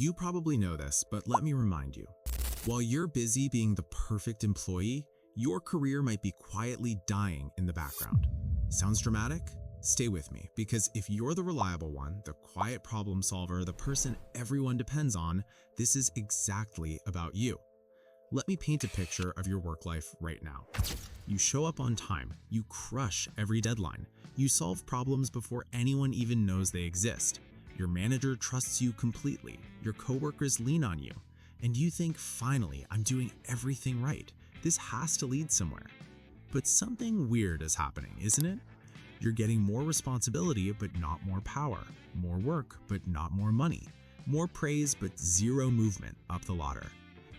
You probably know this, but let me remind you. While you're busy being the perfect employee, your career might be quietly dying in the background. Sounds dramatic? Stay with me, because if you're the reliable one, the quiet problem solver, the person everyone depends on, this is exactly about you. Let me paint a picture of your work life right now. You show up on time, you crush every deadline, you solve problems before anyone even knows they exist. Your manager trusts you completely, your coworkers lean on you, and you think, finally, I'm doing everything right. This has to lead somewhere. But something weird is happening, isn't it? You're getting more responsibility, but not more power, more work, but not more money, more praise, but zero movement up the ladder.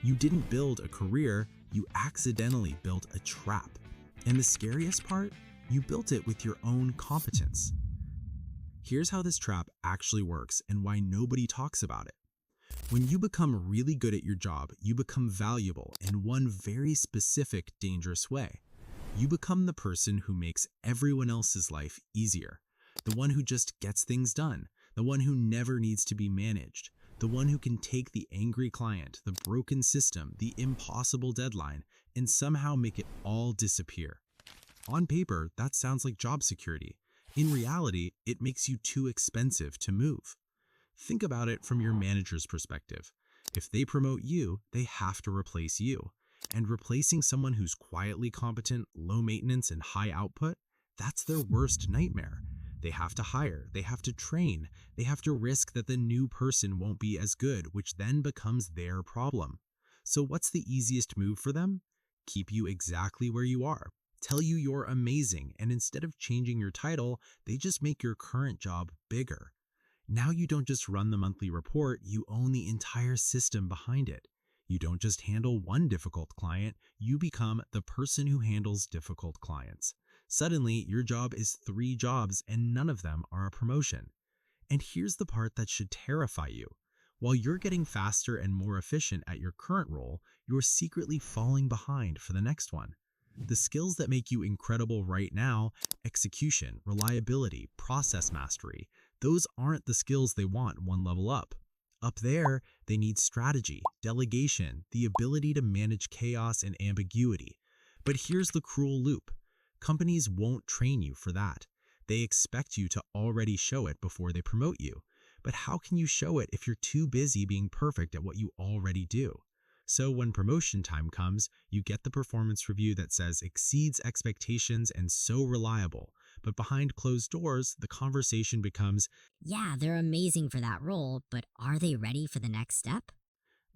You didn't build a career, you accidentally built a trap. And the scariest part, you built it with your own competence. Here's how this trap actually works and why nobody talks about it. When you become really good at your job, you become valuable in one very specific, dangerous way. You become the person who makes everyone else's life easier, the one who just gets things done, the one who never needs to be managed, the one who can take the angry client, the broken system, the impossible deadline, and somehow make it all disappear. On paper, that sounds like job security. In reality, it makes you too expensive to move. Think about it from your manager's perspective. If they promote you, they have to replace you. And replacing someone who's quietly competent, low maintenance, and high output, that's their worst nightmare. They have to hire, they have to train, they have to risk that the new person won't be as good, which then becomes their problem. So what's the easiest move for them? Keep you exactly where you are. Tell you you're amazing, and instead of changing your title, they just make your current job bigger. Now you don't just run the monthly report, you own the entire system behind it. You don't just handle one difficult client, you become the person who handles difficult clients. Suddenly, your job is 3 jobs and none of them are a promotion. And here's the part that should terrify you. While you're getting faster and more efficient at your current role, you're secretly falling behind for the next one. The skills that make you incredible right now, execution, reliability, process mastery, those aren't the skills they want one level up. Up there, they need strategy, delegation, the ability to manage chaos and ambiguity. But here's the cruel loop. Companies won't train you for that. They expect you to already show it before they promote you. But how can you show it if you're too busy being perfect at what you already do? So when promotion time comes, you get the performance review that says exceeds expectations and so reliable. But behind closed doors, the conversation becomes, Yeah, they're amazing for that role, but are they ready for the next step?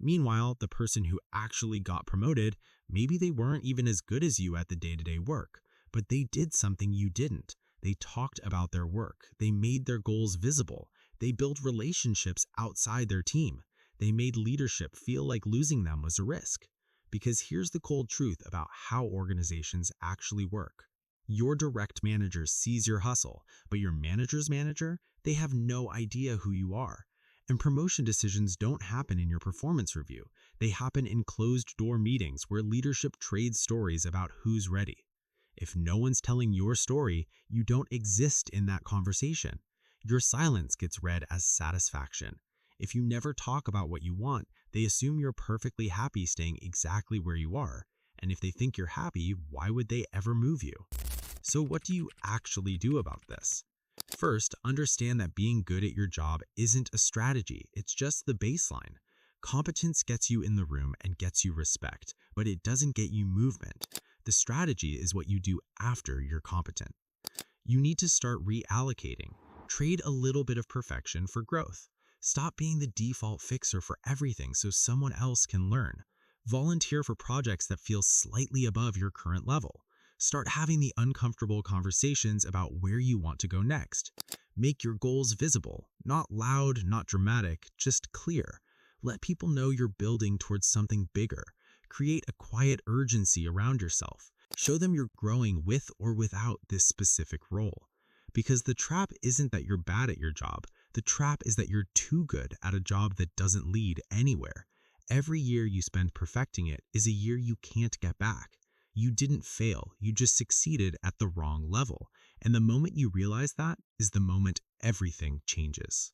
meanwhile, the person who actually got promoted, maybe they weren't even as good as you at the day-to-day work, but they did something you didn't. They talked about their work. They made their goals visible. They built relationships outside their team. They made leadership feel like losing them was a risk. Because here's the cold truth about how organizations actually work. Your direct manager sees your hustle, but your manager's manager, they have no idea who you are. And promotion decisions don't happen in your performance review. They happen in closed-door meetings where leadership trades stories about who's ready. If no one's telling your story, you don't exist in that conversation. Your silence gets read as satisfaction. If you never talk about what you want, they assume you're perfectly happy staying exactly where you are. And if they think you're happy, why would they ever move you? So what do you actually do about this? First, understand that being good at your job isn't a strategy, it's just the baseline. Competence gets you in the room and gets you respect, but it doesn't get you movement. The strategy is what you do after you're competent. You need to start reallocating. Trade a little bit of perfection for growth. Stop being the default fixer for everything so someone else can learn. Volunteer for projects that feel slightly above your current level. Start having the uncomfortable conversations about where you want to go next. Make your goals visible, not loud, not dramatic, just clear. Let people know you're building towards something bigger. Create a quiet urgency around yourself. Show them you're growing with or without this specific role. Because the trap isn't that you're bad at your job. The trap is that you're too good at a job that doesn't lead anywhere. Every year you spend perfecting it is a year you can't get back. You didn't fail, you just succeeded at the wrong level. And the moment you realize that is the moment everything changes.